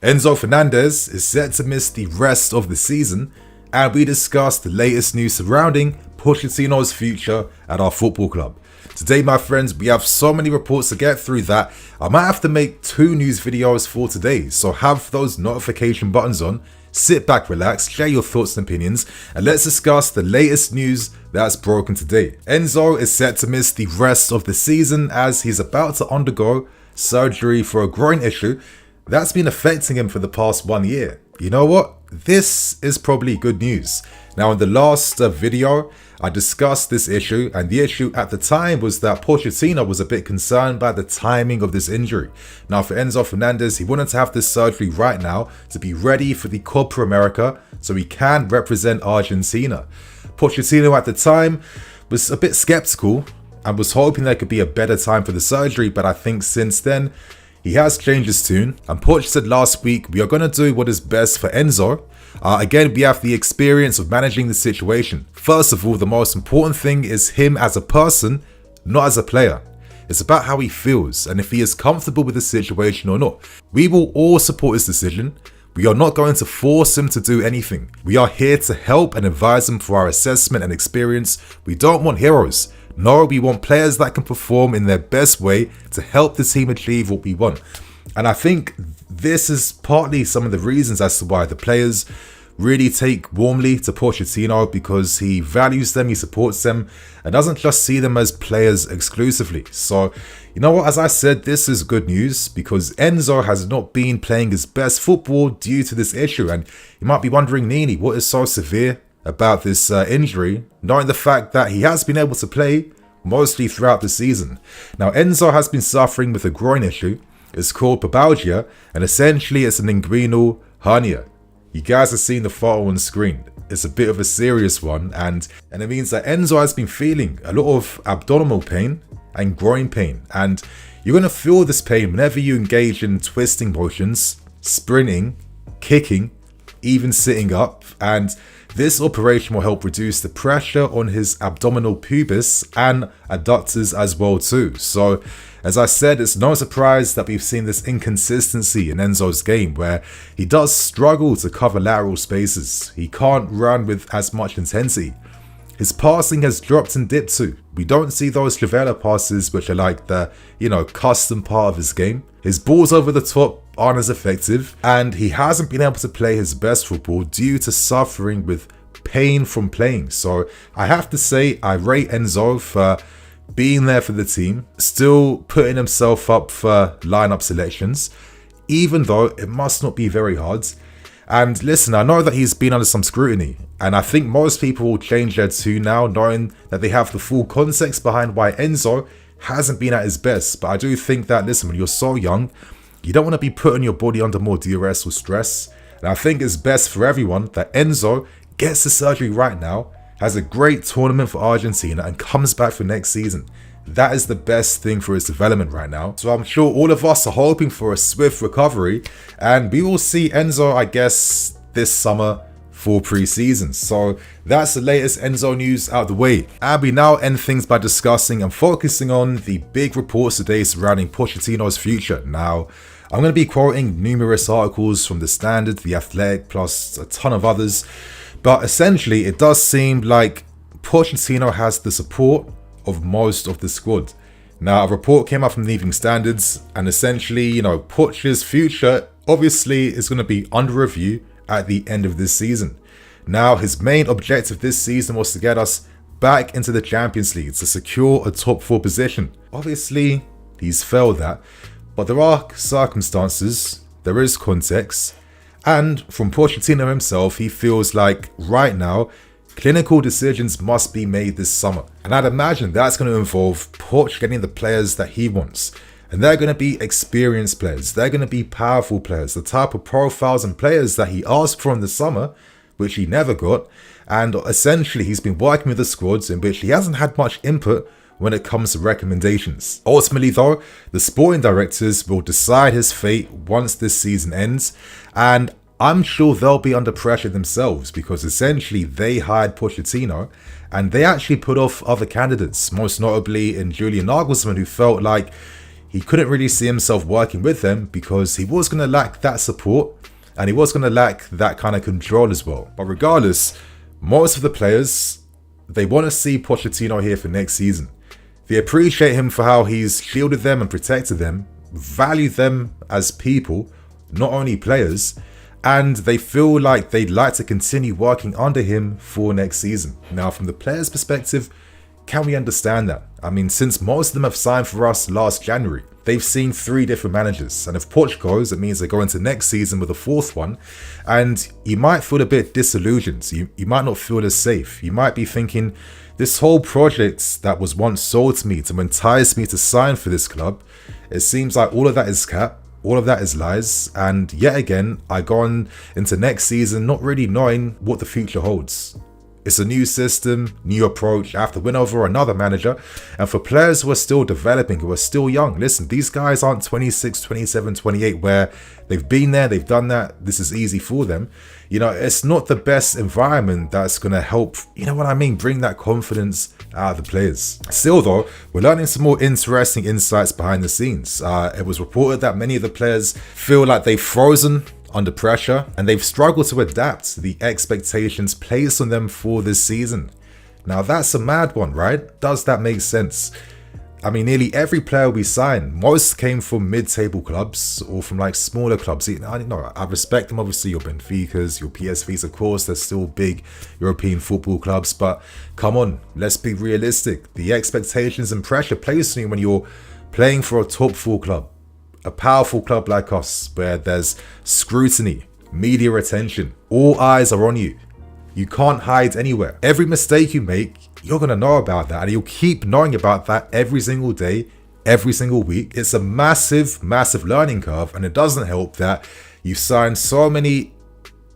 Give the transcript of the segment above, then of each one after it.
Enzo Fernandez is set to miss the rest of the season, and we discuss the latest news surrounding Pochettino's future at our football club. Today, my friends, we have so many reports to get through that I might have to make 2 news videos for today, so have those notification buttons on, sit back, relax, share your thoughts and opinions, and let's discuss the latest news that's broken today. Enzo is set to miss the rest of the season as he's about to undergo surgery for a groin issue that's been affecting him for the past 1 year. You know what? This is probably good news. Now, in the last video, I discussed this issue, and the issue at the time was that Pochettino was a bit concerned by the timing of this injury. Now, for Enzo Fernandez, he wanted to have this surgery right now to be ready for the Copa America so he can represent Argentina. Pochettino at the time was a bit skeptical and was hoping there could be a better time for the surgery, but I think since then, he has changed his tune, and Poch said last week, we are going to do what is best for Enzo. Again, we have the experience of managing the situation. First of all, the most important thing is him as a person, not as a player. It's about how he feels and if he is comfortable with the situation or not. We will all support his decision. We are not going to force him to do anything. We are here to help and advise him for our assessment and experience. We don't want heroes. No, we want players that can perform in their best way to help the team achieve what we want. And I think this is partly some of the reasons as to why the players really take warmly to Pochettino, because he values them, he supports them, and doesn't just see them as players exclusively. So, you know what, as I said, this is good news because Enzo has not been playing his best football due to this issue. And you might be wondering, Nini, what is so severe about this injury, knowing the fact that he has been able to play mostly throughout the season. Now, Enzo has been suffering with a groin issue. It's called pubalgia, and essentially it's an inguinal hernia. You guys have seen the photo on screen. It's a bit of a serious one, and it means that Enzo has been feeling a lot of abdominal pain and groin pain, and you're going to feel this pain whenever you engage in twisting motions, sprinting, kicking, even sitting up, and this operation will help reduce the pressure on his abdominal pubis and adductors as well too. So, as I said, it's no surprise that we've seen this inconsistency in Enzo's game where he does struggle to cover lateral spaces. He can't run with as much intensity. His passing has dropped and dipped too. We don't see those Travella passes which are like the, custom part of his game. His balls over the top aren't as effective, and he hasn't been able to play his best football due to suffering with pain from playing. So I have to say, I rate Enzo for being there for the team, still putting himself up for lineup selections, even though it must not be very hard. And listen, I know that he's been under some scrutiny, and I think most people will change their tune now, knowing that they have the full context behind why Enzo hasn't been at his best. But I do think that, listen, when you're so young, you don't want to be putting your body under more duress or stress. And I think it's best for everyone that Enzo gets the surgery right now, has a great tournament for Argentina, and comes back for next season. That is the best thing for his development right now. So I'm sure all of us are hoping for a swift recovery, and we will see Enzo, I guess, this summer for pre-season. So that's the latest Enzo news out of the way. And we now end things by discussing and focusing on the big reports today surrounding Pochettino's future. Now, I'm going to be quoting numerous articles from The Standard, The Athletic, plus a ton of others. But essentially, it does seem like Pochettino has the support of most of the squad. Now, a report came out from the Evening Standards, and essentially, Poch's future obviously is going to be under review at the end of this season. Now, his main objective this season was to get us back into the Champions League to secure a top 4 position. Obviously, he's failed that, but there are circumstances, there is context, and from Pochettino himself, he feels like right now, clinical decisions must be made this summer. And I'd imagine that's going to involve Poch getting the players that he wants. And they're going to be experienced players. They're going to be powerful players. The type of profiles and players that he asked for in the summer, which he never got. And essentially, he's been working with the squads in which he hasn't had much input when it comes to recommendations. Ultimately though, the sporting directors will decide his fate once this season ends, and I'm sure they'll be under pressure themselves because essentially they hired Pochettino and they actually put off other candidates, most notably in Julian Nagelsmann, who felt like he couldn't really see himself working with them because he was going to lack that support and he was going to lack that kind of control as well. But regardless, most of the players, they want to see Pochettino here for next season. They appreciate him for how he's shielded them and protected them, value them as people, not only players, and they feel like they'd like to continue working under him for next season. Now, from the players' perspective, can we understand that? I mean, since most of them have signed for us last January, they've seen 3 different managers. And if Poch goes, it means they go into next season with a 4th one. And you might feel a bit disillusioned. You might not feel as safe. You might be thinking, this whole project that was once sold to me to entice me to sign for this club, it seems like all of that is cap. All of that is lies, and yet again, I go on into next season not really knowing what the future holds. It's a new system, new approach. I have to win over another manager, and for players who are still developing, who are still young, listen, these guys aren't 26, 27, 28, where they've been there, they've done that, this is easy for them. You know, it's not the best environment that's going to help, you know what I mean, bring that confidence out of the players. Still though, we're learning some more interesting insights behind the scenes. It was reported that many of the players feel like they've frozen under pressure and they've struggled to adapt to the expectations placed on them for this season. Now that's a mad one, right? Does that make sense? I mean, nearly every player we signed, most came from mid-table clubs or from like smaller clubs. I respect them, obviously, your Benficas, your PSVs, of course, they're still big European football clubs, but come on, let's be realistic. The expectations and pressure placed on you when you're playing for a top 4 club, a powerful club like us, where there's scrutiny, media attention, all eyes are on you. You can't hide anywhere. Every mistake you make, you're going to know about that, and you'll keep knowing about that every single day, every single week. It's a massive, massive learning curve, and it doesn't help that you've signed so many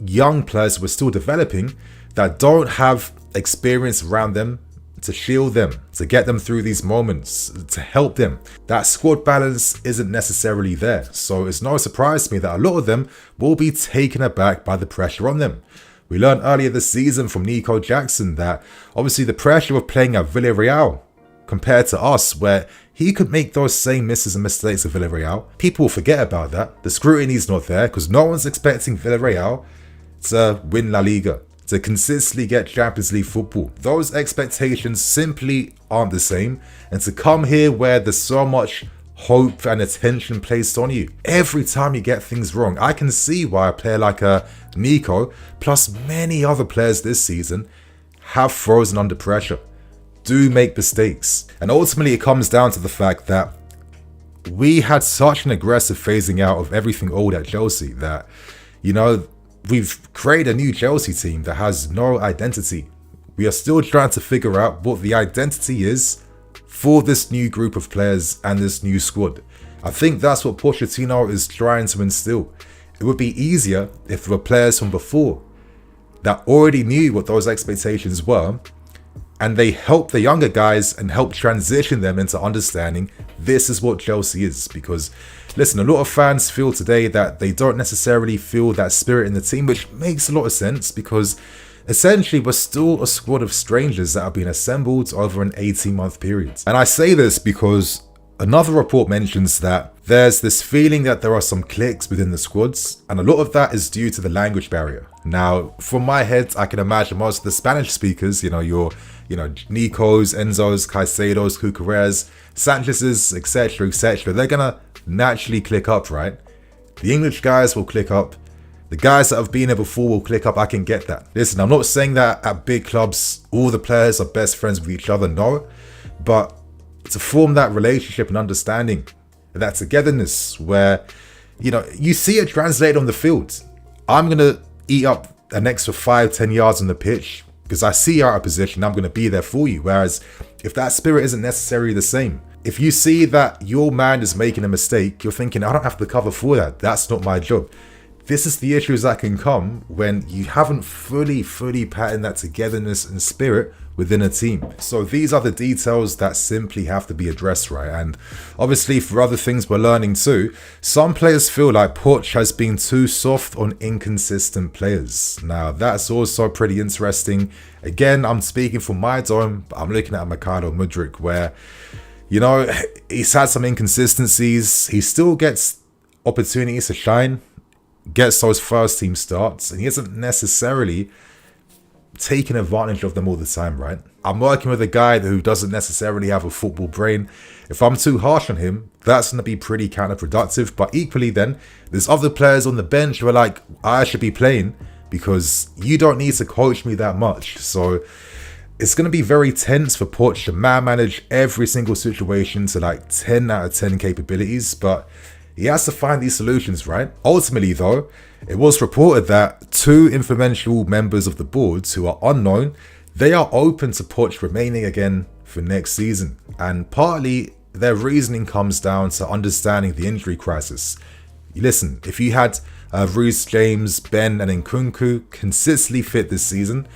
young players who are still developing that don't have experience around them to shield them, to get them through these moments, to help them. That squad balance isn't necessarily there. So it's no surprise to me that a lot of them will be taken aback by the pressure on them. We learned earlier this season from Nico Jackson that obviously the pressure of playing at Villarreal compared to us, where he could make those same misses and mistakes at Villarreal, people will forget about that. The scrutiny's not there because no one's expecting Villarreal to win La Liga, to consistently get Champions League football. Those expectations simply aren't the same. And to come here where there's so much hope and attention placed on you every time you get things wrong, I can see why a player like Nico, plus many other players this season, have frozen under pressure, do make mistakes. And ultimately it comes down to the fact that we had such an aggressive phasing out of everything old at Chelsea that, you know, we've created a new Chelsea team that has no identity. We are still trying to figure out what the identity is for this new group of players and this new squad. I think that's what Pochettino is trying to instill. It would be easier if there were players from before that already knew what those expectations were, and they helped the younger guys and helped transition them into understanding this is what Chelsea is. Because listen, a lot of fans feel today that they don't necessarily feel that spirit in the team, which makes a lot of sense because essentially we're still a squad of strangers that have been assembled over an 18-month period. And I say this because another report mentions that there's this feeling that there are some cliques within the squads, and a lot of that is due to the language barrier. Now, from my head, I can imagine most of the Spanish speakers, your Nicos, Enzos, Caicedos, Cucureas, Sanchez's, etc., they're gonna naturally click up, right? The English guys will click up. The guys that have been here before will click up. I can get that. Listen, I'm not saying that at big clubs all the players are best friends with each other, no. But to form that relationship and understanding, that togetherness where, you see it translated on the field. I'm going to eat up an extra 5-10 yards on the pitch because I see you're out of position. I'm going to be there for you. Whereas if that spirit isn't necessarily the same, if you see that your man is making a mistake, you're thinking, I don't have to cover for that. That's not my job. This is the issues that can come when you haven't fully patterned that togetherness and spirit within a team. So these are the details that simply have to be addressed, right? And obviously for other things we're learning too, some players feel like Poch has been too soft on inconsistent players. Now that's also pretty interesting. Again, I'm speaking from my dome, but I'm looking at Mikhailo Mudryk, where You know, he's had some inconsistencies. He still gets opportunities to shine, gets those first team starts, and he hasn't necessarily taking advantage of them all the time, right? I'm working with a guy who doesn't necessarily have a football brain. If I'm too harsh on him, that's going to be pretty counterproductive. But equally then, there's other players on the bench who are like, I should be playing because you don't need to coach me that much. So it's going to be very tense for Poch to manage every single situation to like 10 out of 10 capabilities. But he has to find these solutions, right? Ultimately, though, it was reported that two influential members of the board who are unknown, they are open to Poch remaining again for next season. And partly their reasoning comes down to understanding the injury crisis. Listen, if you had Reece James, Ben and Nkunku consistently fit this season,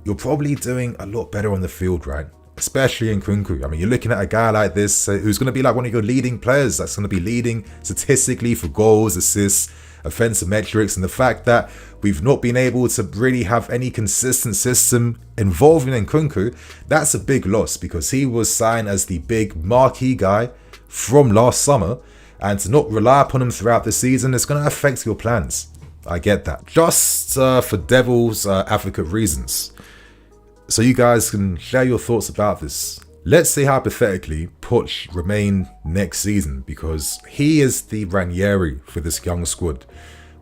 you're probably doing a lot better on the field, right? Especially in Nkunku. I mean, you're looking at a guy like this who's going to be like one of your leading players that's going to be leading statistically for goals, assists, offensive metrics, and the fact that we've not been able to really have any consistent system involving Nkunku, that's a big loss because he was signed as the big marquee guy from last summer, and to not rely upon him throughout the season is going to affect your plans. I get that. Just for devil's advocate reasons, so you guys can share your thoughts about this. Let's say hypothetically Poch remain next season because he is the Ranieri for this young squad,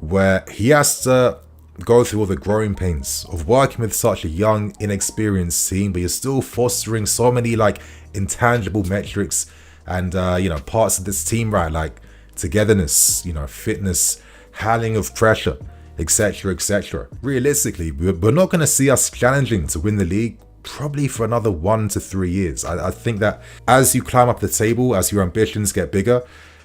where he has to go through all the growing pains of working with such a young, inexperienced team, but you're still fostering so many like intangible metrics and parts of this team, right? Like togetherness, fitness, handling of pressure, etc, etc. Realistically, we're not going to see us challenging to win the league probably for another 1 to 3 years. I think that as you climb up the table, as your ambitions get bigger,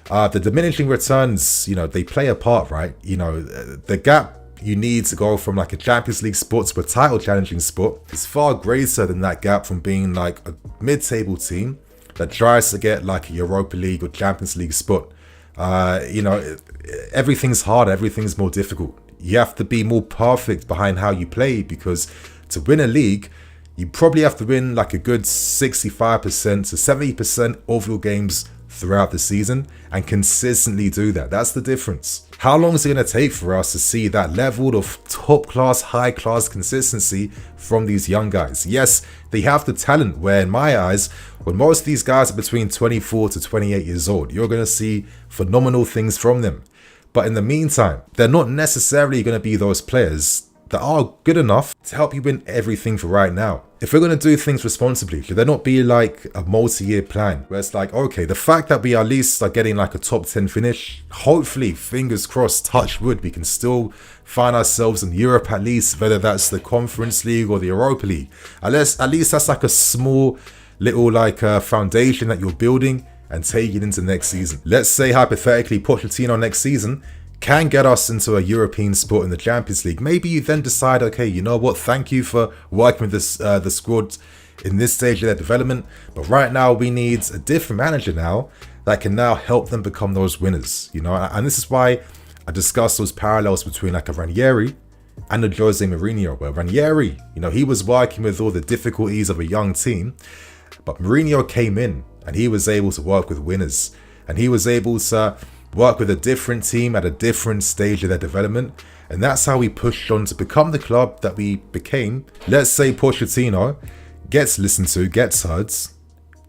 the diminishing returns, they play a part, right? The gap you need to go from like a Champions League spot to a title challenging spot is far greater than that gap from being like a mid-table team that tries to get like a Europa League or Champions League spot. Everything's harder, everything's more difficult. You have to be more perfect behind how you play, because to win a league, you probably have to win like a good 65% to 70% of your games throughout the season and consistently do that. That's the difference. How long is it going to take for us to see that level of top class, high class consistency from these young guys? Yes, they have the talent, where in my eyes, when most of these guys are between 24 to 28 years old, you're going to see phenomenal things from them. But in the meantime, they're not necessarily going to be those players that are good enough to help you win everything for right now. If we're going to do things responsibly, should there not be like a multi-year plan where it's like, okay, the fact that we at least are getting like a top 10 finish, hopefully, fingers crossed, touch wood, we can still find ourselves in Europe at least, whether that's the Conference League or the Europa League. At least that's like a small little like foundation that you're building and taking into next season. Let's say hypothetically Pochettino next season can get us into a European spot in the Champions League. Maybe you then decide, okay, you know what, thank you for working with this the squad in this stage of their development, but right now we need a different manager now that can now help them become those winners, and this is why I discussed those parallels between like a Ranieri and a Jose Mourinho, where Ranieri, he was working with all the difficulties of a young team, but Mourinho came in and he was able to work with winners, and he was able to work with a different team at a different stage of their development, and that's how we pushed on to become the club that we became. Let's say Pochettino gets listened to, gets heard,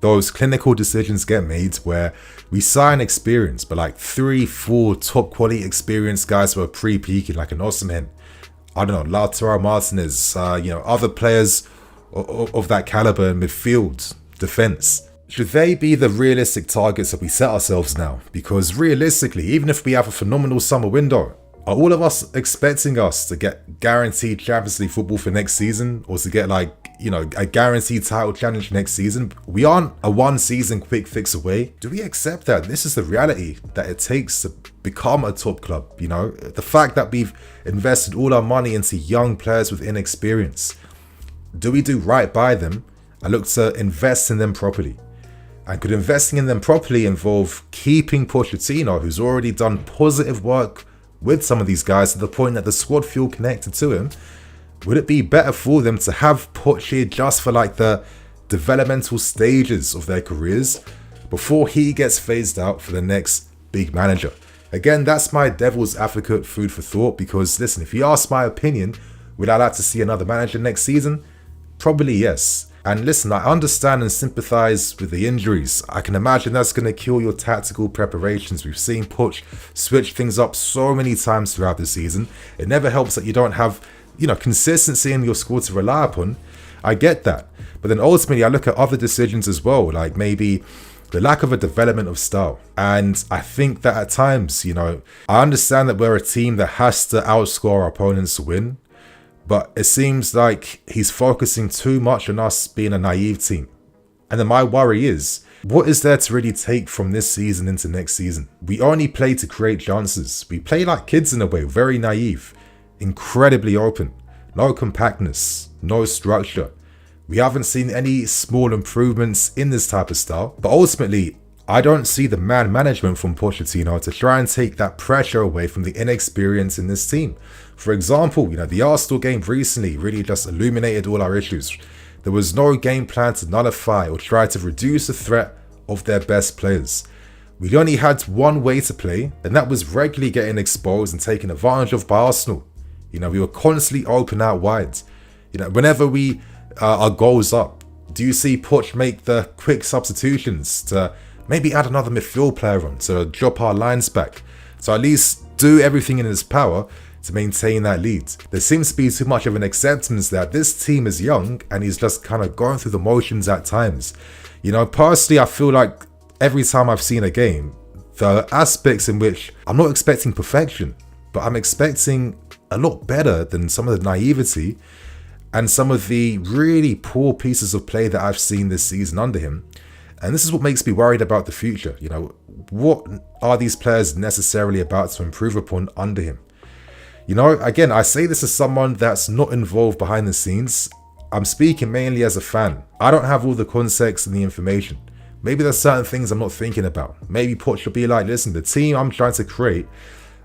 those clinical decisions get made where we sign experience, but like 3-4 top quality experienced guys who are pre-peaking, like an Osimhen, I don't know, Lautaro Martinez, other players of that caliber in midfield, defense. Should they be the realistic targets that we set ourselves now? Because realistically, even if we have a phenomenal summer window, are all of us expecting us to get guaranteed Champions League football for next season, or to get like, a guaranteed title challenge next season? We aren't a one season quick fix away. Do we accept that this is the reality that it takes to become a top club? The fact that we've invested all our money into young players with inexperience. Do we do right by them and look to invest in them properly? And could investing in them properly involve keeping Pochettino, who's already done positive work with some of these guys to the point that the squad feel connected to him? Would it be better for them to have Poch here just for like the developmental stages of their careers, before he gets phased out for the next big manager. Again, that's my devil's advocate food for thought, because listen, if you ask my opinion, would I like to see another manager next season? Probably yes. And listen, I understand and sympathise with the injuries. I can imagine that's going to kill your tactical preparations. We've seen Poch switch things up so many times throughout the season. It never helps that you don't have, consistency in your squad to rely upon. I get that. But then ultimately, I look at other decisions as well, like maybe the lack of a development of style. And I think that at times, I understand that we're a team that has to outscore our opponents to win. But it seems like he's focusing too much on us being a naive team. And then my worry is, what is there to really take from this season into next season? We only play to create chances. We play like kids in a way, very naive, incredibly open, no compactness, no structure. We haven't seen any small improvements in this type of style. But ultimately, I don't see the man management from Pochettino to try and take that pressure away from the inexperience in this team. For example, the Arsenal game recently really just illuminated all our issues. There was no game plan to nullify or try to reduce the threat of their best players. We only had one way to play, and that was regularly getting exposed and taken advantage of by Arsenal. We were constantly open out wide. Whenever we our goals up, do you see Poch make the quick substitutions to maybe add another midfield player on to drop our lines back, to at least do everything in his power to maintain that lead? There seems to be too much of an acceptance that this team is young and he's just kind of going through the motions at times. Personally, I feel like every time I've seen a game, the aspects in which I'm not expecting perfection, but I'm expecting a lot better than some of the naivety and some of the really poor pieces of play that I've seen this season under him. And this is what makes me worried about the future. What are these players necessarily about to improve upon under him? Again, I say this as someone that's not involved behind the scenes. I'm speaking mainly as a fan. I don't have all the context and the information. Maybe there's certain things I'm not thinking about. Maybe Poch should be like, listen, the team I'm trying to create,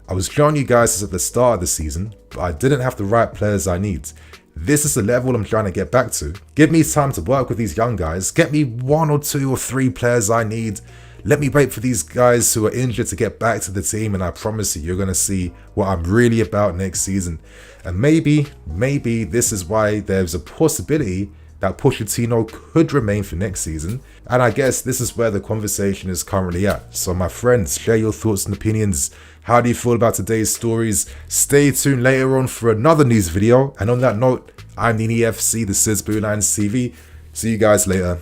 I was showing you guys this at the start of the season, but I didn't have the right players I need. This is the level I'm trying to get back to. Give me time to work with these young guys. Get me 1 or 2 or 3 players I need. Let me wait for these guys who are injured to get back to the team, and I promise you're going to see what I'm really about next season. And maybe this is why there's a possibility that Pochettino could remain for next season. And I guess this is where the conversation is currently at. So my friends, share your thoughts and opinions. How do you feel about today's stories? Stay tuned later on for another news video. And on that note, I'm Nini FC, this is Blue Lines TV. See you guys later.